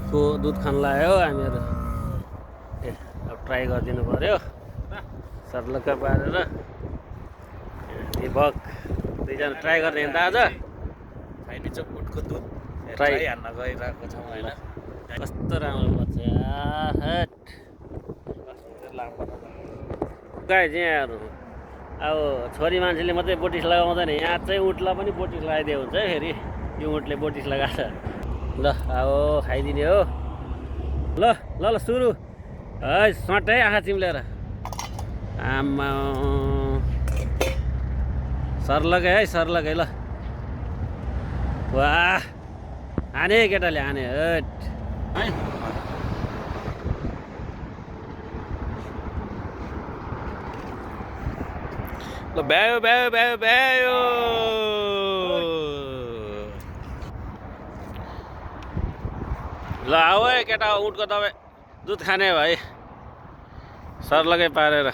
ऊँटको दुध खान लाग्यो हामीहरू ए अब ट्राई गरिदिनु पर्यो सर्लक्क पारेर दिपक दुईजना ट्राई गर्ने नि त आज खाइने चाहिँ ऊँटको दुध ट्राई हान्न गइरहेको छौँ होइन कस्तो राम्रो पर्छ यार गाई चाहिँ यहाँहरू अब छोरी मान्छेले मात्रै बोटिस लगाउँदैन यहाँ चाहिँ ऊँटलाई पनि बोटिस लगाइदियो हुन्छ है फेरि यो ऊँटले बोटिस लगाएको छ ल अब खाइदिने हो ल ल ल सुरु है सट है आँखा चिम्लेर आमा सर्लकै है सर्लकै ल वाह हाने केटाले हाने हट है ल भ्यायो भ्यायो भ्यायो भ्यायो ल आऊ है केटा ऊँटको दबाई दुध खाने भाइ सर्लकै पारेर